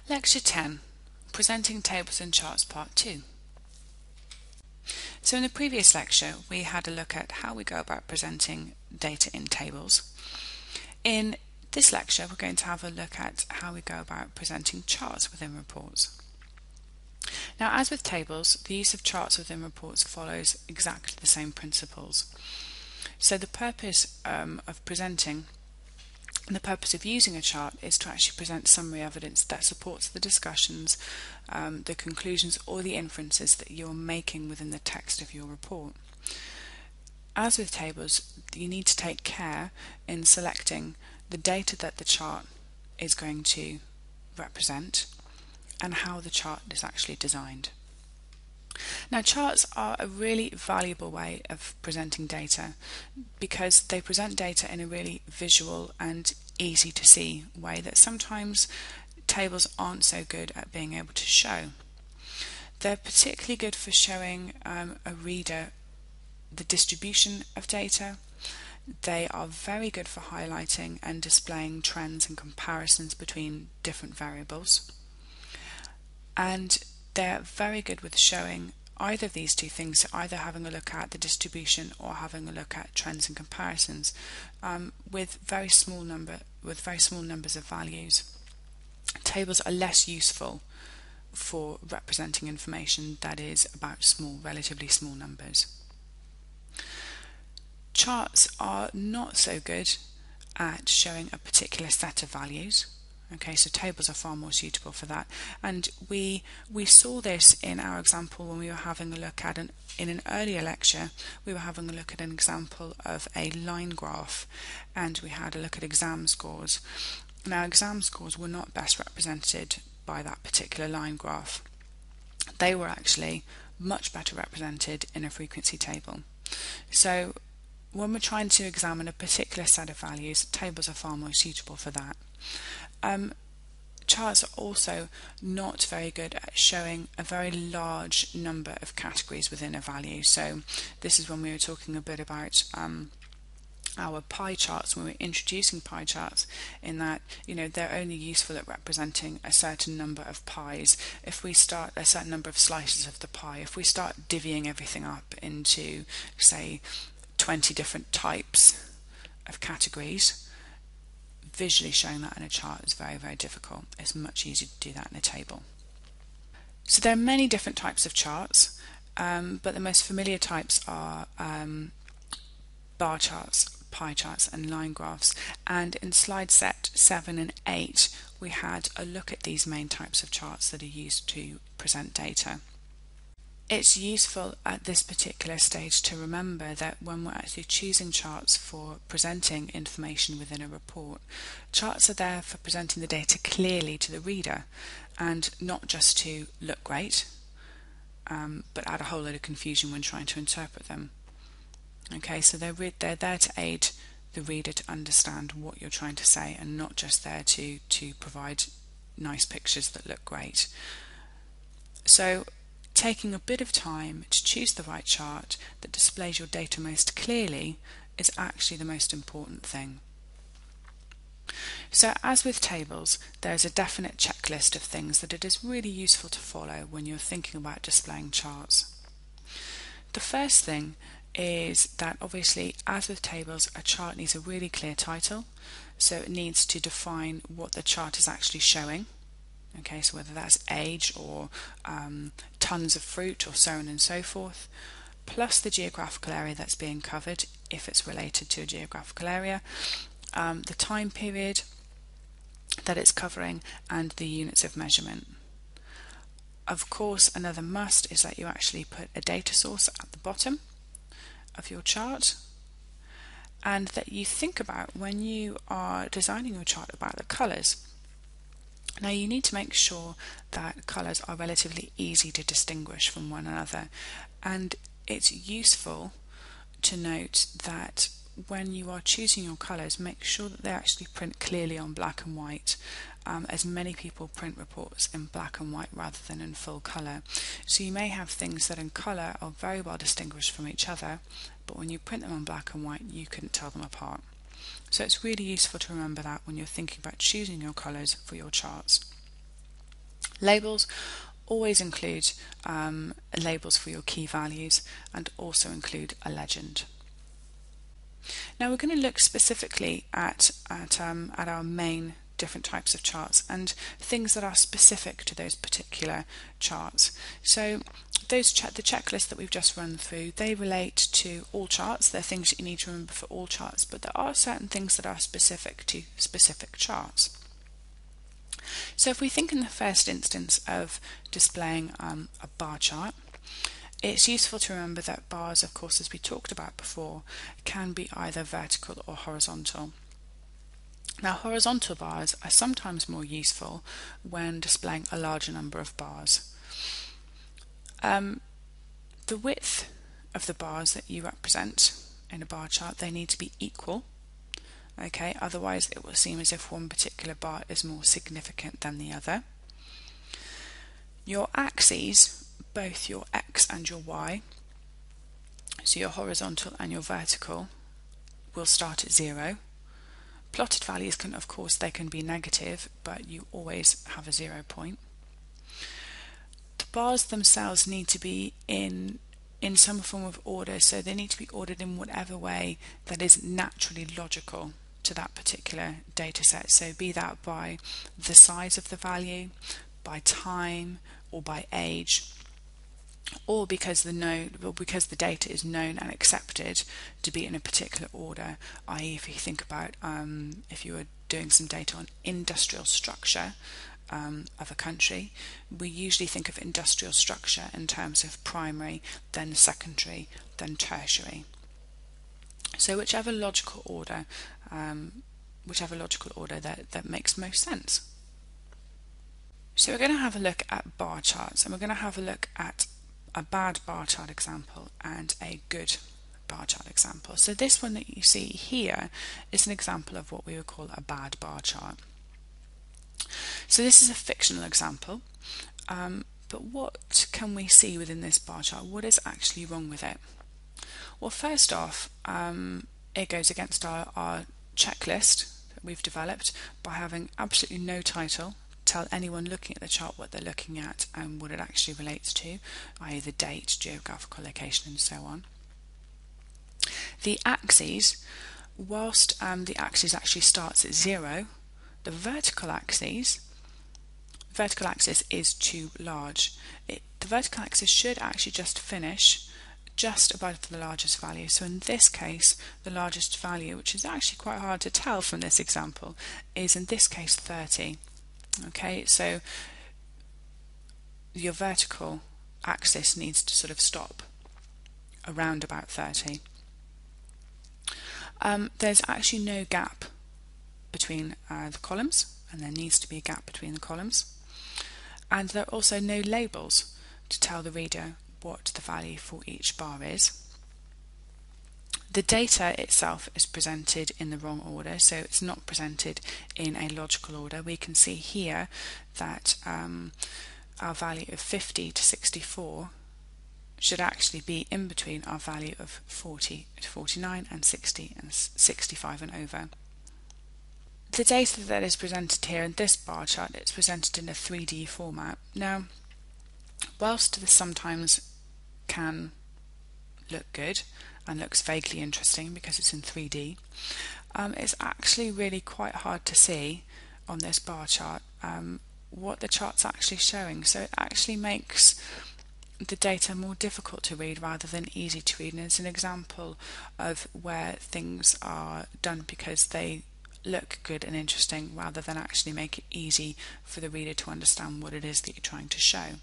Lecture 10, Presenting Tables and Charts Part 2. So in the previous lecture we had a look at how we go about presenting data in tables. In this lecture we're going to have a look at how we go about presenting charts within reports. Now, as with tables, the use of charts within reports follows exactly the same principles. So the purpose of presenting and the purpose of using a chart is to actually present summary evidence that supports the discussions, the conclusions or the inferences that you're making within the text of your report. As with tables, you need to take care in selecting the data that the chart is going to represent and how the chart is actually designed. Now, charts are a really valuable way of presenting data because they present data in a really visual and easy to see way that sometimes tables aren't so good at being able to show. They're particularly good for showing a reader the distribution of data. They are very good for highlighting and displaying trends and comparisons between different variables. And they're very good with showing either of these two things, either having a look at the distribution or having a look at trends and comparisons with very small numbers of values. Tables are less useful for representing information that is about relatively small numbers. Charts are not so good at showing a particular set of values. Okay, so tables are far more suitable for that, and we saw this in our example when we were having a look at in an earlier lecture. We were having a look at an example of a line graph, and we had a look at exam scores. Now, exam scores were not best represented by that particular line graph. They were actually much better represented in a frequency table. So when we're trying to examine a particular set of values, tables are far more suitable for that. Charts are also not very good at showing a very large number of categories within a value. So this is when we were talking a bit about our pie charts, when we were introducing pie charts, in that they're only useful at representing a certain number of pies. If we start a certain number of slices of the pie, if we start divvying everything up into, say, 20 different types of categories, visually showing that in a chart is very, very difficult. It's much easier to do that in a table. So there are many different types of charts, but the most familiar types are bar charts, pie charts and line graphs. And in slide set 7 and 8 we had a look at these main types of charts that are used to present data. It's useful at this particular stage to remember that when we're actually choosing charts for presenting information within a report, charts are there for presenting the data clearly to the reader and not just to look great, but add a whole load of confusion when trying to interpret them. Okay, so they're there to aid the reader to understand what you're trying to say and not just there to provide nice pictures that look great. So taking a bit of time to choose the right chart that displays your data most clearly is actually the most important thing. So as with tables, there's a definite checklist of things that it is really useful to follow when you're thinking about displaying charts. The first thing is that obviously, as with tables, a chart needs a really clear title, so it needs to define what the chart is actually showing. Okay, so whether that's age or tons of fruit or so on and so forth, plus the geographical area that's being covered if it's related to a geographical area, the time period that it's covering and the units of measurement. Of course, another must is that you actually put a data source at the bottom of your chart, and that you think about when you are designing your chart about the colours. Now, you need to make sure that colours are relatively easy to distinguish from one another, and it's useful to note that when you are choosing your colours, make sure that they actually print clearly on black and white, as many people print reports in black and white rather than in full colour. So you may have things that in colour are very well distinguished from each other, but when you print them on black and white you couldn't tell them apart. So it's really useful to remember that when you're thinking about choosing your colours for your charts. Labels always include labels for your key values and also include a legend. Now we're going to look specifically at our main different types of charts and things that are specific to those particular charts. So the checklist that we've just run through, they relate to all charts. They're things that you need to remember for all charts, but there are certain things that are specific to specific charts. So if we think in the first instance of displaying a bar chart, it's useful to remember that bars, of course, as we talked about before, can be either vertical or horizontal. Now, horizontal bars are sometimes more useful when displaying a larger number of bars. The width of the bars that you represent in a bar chart, they need to be equal. Okay, otherwise it will seem as if one particular bar is more significant than the other. Your axes, both your X and your Y, so your horizontal and your vertical, will start at 0. Plotted values can, of course, they can be negative, but you always have a 0 point. The bars themselves need to be in some form of order, so they need to be ordered in whatever way that is naturally logical to that particular data set. So be that by the size of the value, by time, or by age, or because the data is known and accepted to be in a particular order, i.e. if you think about if you were doing some data on industrial structure of a country, we usually think of industrial structure in terms of primary, then secondary, then tertiary. So whichever logical order that makes most sense. So we're going to have a look at bar charts, and we're going to have a look at a bad bar chart example and a good bar chart example. So this one that you see here is an example of what we would call a bad bar chart. So this is a fictional example, but what can we see within this bar chart? What is actually wrong with it? Well, first off, it goes against our checklist that we've developed by having absolutely no title. Tell anyone looking at the chart what they're looking at and what it actually relates to, i.e. the date, geographical location, and so on. The axes, whilst the axis actually starts at 0, the vertical axis is too large. The vertical axis should actually just finish just above the largest value. So in this case, the largest value, which is actually quite hard to tell from this example, is in this case 30. Okay, so your vertical axis needs to sort of stop around about 30. There's actually no gap between the columns, and there needs to be a gap between the columns. And there are also no labels to tell the reader what the value for each bar is. The data itself is presented in the wrong order, so it's not presented in a logical order. We can see here that our value of 50 to 64 should actually be in between our value of 40 to 49 and 60 and 65 and over. The data that is presented here in this bar chart, it's presented in a 3D format. Now, whilst this sometimes can look good and looks vaguely interesting because it's in 3D, it's actually really quite hard to see on this bar chart what the chart's actually showing. So it actually makes the data more difficult to read rather than easy to read, and it's an example of where things are done because they look good and interesting rather than actually make it easy for the reader to understand what it is that you're trying to show.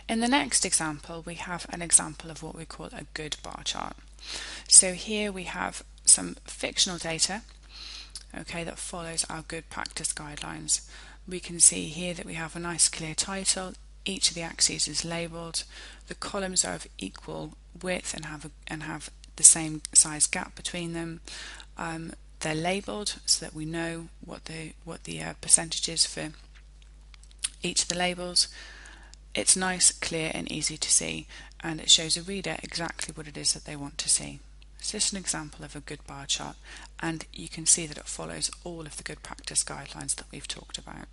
In the next example, we have an example of what we call a good bar chart. So here we have some fictional data, okay, that follows our good practice guidelines. We can see here that we have a nice clear title. Each of the axes is labelled. The columns are of equal width and have the same size gap between them. They're labelled so that we know what the percentage is for each of the labels. It's nice, clear and easy to see, and it shows a reader exactly what it is that they want to see. So this is an example of a good bar chart, and you can see that it follows all of the good practice guidelines that we've talked about.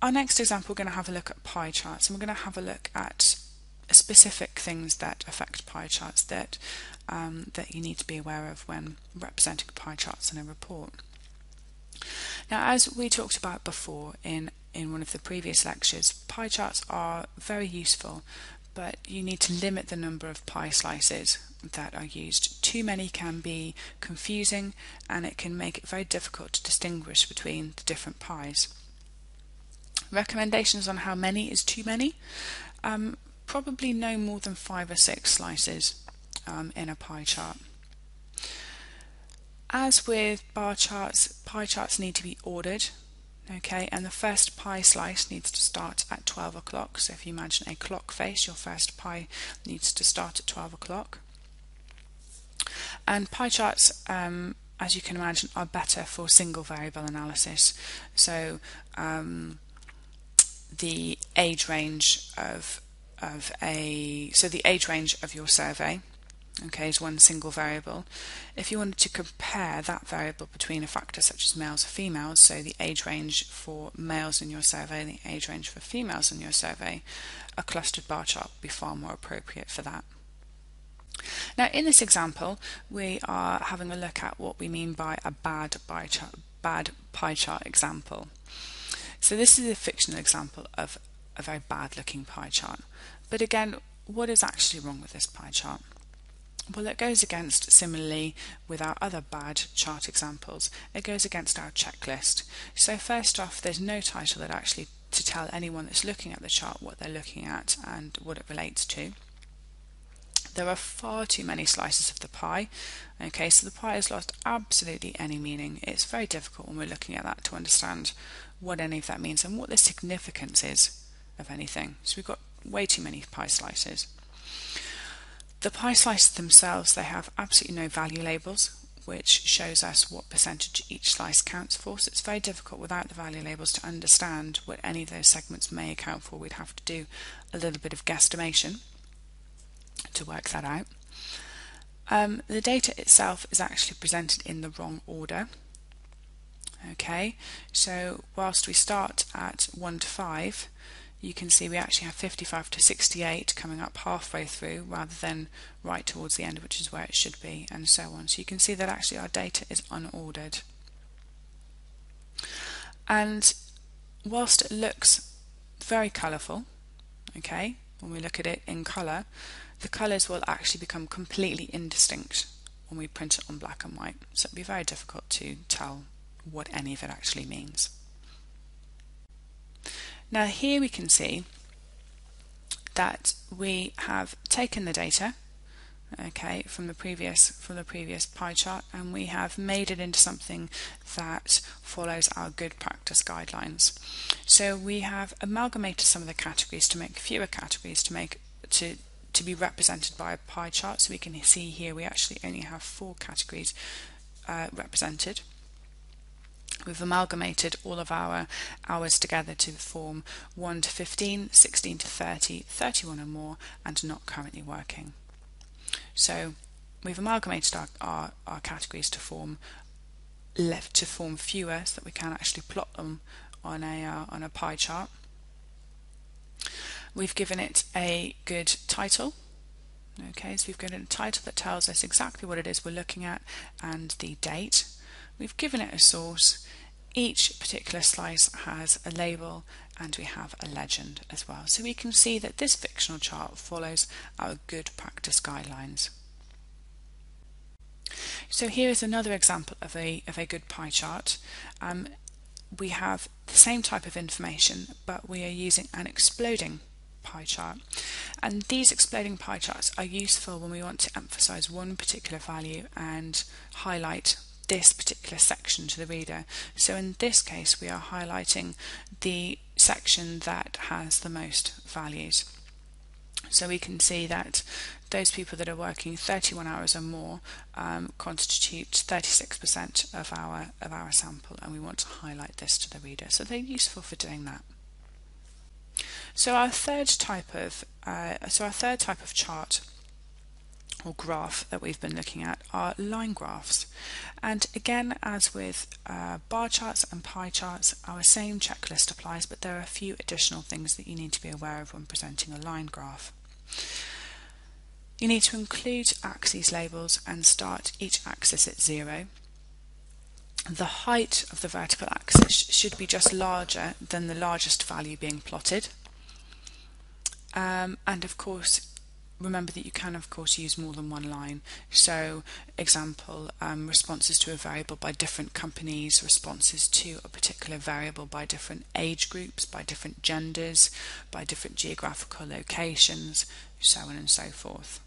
Our next example, we're going to have a look at pie charts, and we're going to have a look at specific things that affect pie charts that you need to be aware of when representing pie charts in a report. Now, as we talked about before in one of the previous lectures, pie charts are very useful, but you need to limit the number of pie slices that are used. Too many can be confusing, and it can make it very difficult to distinguish between the different pies. Recommendations on how many is too many? Probably no more than 5 or 6 slices in a pie chart. As with bar charts, pie charts need to be ordered, okay, and the first pie slice needs to start at 12 o'clock. So if you imagine a clock face, your first pie needs to start at 12 o'clock. And pie charts, as you can imagine, are better for single variable analysis. So the age range of the age range of your survey, okay, is one single variable. If you wanted to compare that variable between a factor such as males or females, so the age range for males in your survey and the age range for females in your survey, a clustered bar chart would be far more appropriate for that. Now, in this example, we are having a look at what we mean by a bad pie chart example. So this is a fictional example of a very bad looking pie chart. But again, what is actually wrong with this pie chart? Well, it goes against, similarly with our other bad chart examples, it goes against our checklist. So first off, there's no title that actually to tell anyone that's looking at the chart what they're looking at and what it relates to. There are far too many slices of the pie. Okay, so the pie has lost absolutely any meaning. It's very difficult when we're looking at that to understand what any of that means and what the significance is of anything. So we've got way too many pie slices. The pie slices themselves, they have absolutely no value labels, which shows us what percentage each slice counts for. So it's very difficult without the value labels to understand what any of those segments may account for. We'd have to do a little bit of guesstimation to work that out. The data itself is actually presented in the wrong order. Okay, so whilst we start at 1 to 5, you can see we actually have 55 to 68 coming up halfway through rather than right towards the end, which is where it should be, and so on. So you can see that actually our data is unordered. And whilst it looks very colourful, okay, when we look at it in colour, the colours will actually become completely indistinct when we print it on black and white. So it'll be very difficult to tell what any of it actually means. Now here we can see that we have taken the data, okay, from the previous pie chart, and we have made it into something that follows our good practice guidelines. So we have amalgamated some of the categories to make fewer categories to be represented by a pie chart. So we can see here we actually only have 4 categories represented. We've amalgamated all of our hours together to form 1 to 15, 16 to 30, 31 or more, and not currently working. So we've amalgamated our categories to form fewer so that we can actually plot them on a pie chart. We've given it a good title. Okay, so we've given it a title that tells us exactly what it is we're looking at and the date. We've given it a source. Each particular slice has a label, and we have a legend as well. So we can see that this fictional chart follows our good practice guidelines. So here is another example of a good pie chart. We have the same type of information, but we are using an exploding pie chart, and these exploding pie charts are useful when we want to emphasize one particular value and highlight this particular section to the reader. So in this case we are highlighting the section that has the most values. So we can see that those people that are working 31 hours or more constitute 36% of our sample, and we want to highlight this to the reader. So they're useful for doing that. So our third type of chart or graph that we've been looking at are line graphs. And again, as with bar charts and pie charts, our same checklist applies, but there are a few additional things that you need to be aware of when presenting a line graph. You need to include axes labels and start each axis at 0. The height of the vertical axis should be just larger than the largest value being plotted. And of course, remember that you can of course use more than one line. So example, responses to a variable by different companies, responses to a particular variable by different age groups, by different genders, by different geographical locations, so on and so forth.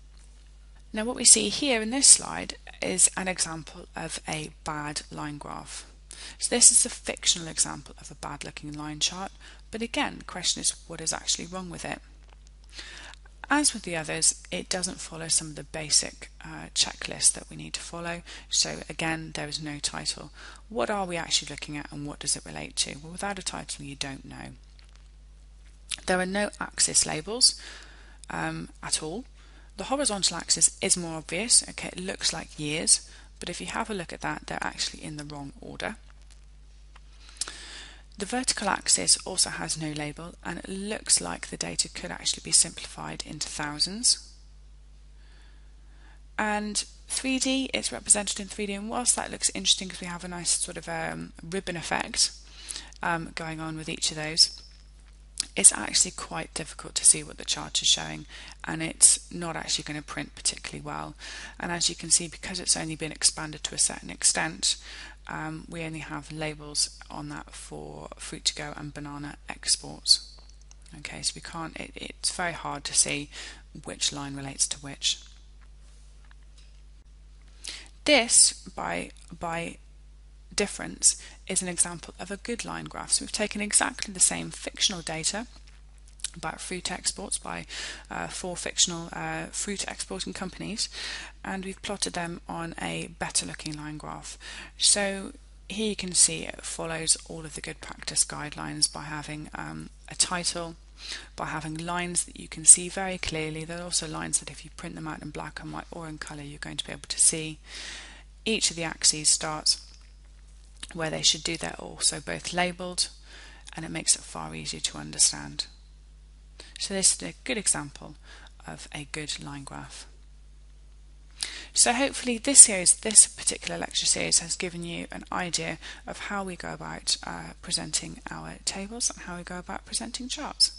Now what we see here in this slide is an example of a bad line graph. So this is a fictional example of a bad looking line chart, but again the question is what is actually wrong with it? As with the others, it doesn't follow some of the basic checklists that we need to follow. So again, there is no title. What are we actually looking at and what does it relate to? Well, without a title, you don't know. There are no axis labels at all. The horizontal axis is more obvious. Okay, it looks like years, but if you have a look at that, they're actually in the wrong order. The vertical axis also has no label, and it looks like the data could actually be simplified into thousands. And 3D, it's represented in 3D, and whilst that looks interesting because we have a nice sort of ribbon effect going on with each of those, it's actually quite difficult to see what the chart is showing, and it's not actually going to print particularly well. And as you can see, because it's only been expanded to a certain extent, we only have labels on that for fruit to go and banana exports. Okay, so we can't, it's very hard to see which line relates to which. This, by difference, is an example of a good line graph. So we've taken exactly the same fictional data about fruit exports by 4 fictional fruit exporting companies, and we've plotted them on a better looking line graph. So here you can see it follows all of the good practice guidelines by having a title, by having lines that you can see very clearly. There are also lines that if you print them out in black and white or in colour, you're going to be able to see. Each of the axes starts where they should do. They're also both labelled, and it makes it far easier to understand. So this is a good example of a good line graph. So hopefully this particular lecture series has given you an idea of how we go about presenting our tables and how we go about presenting charts.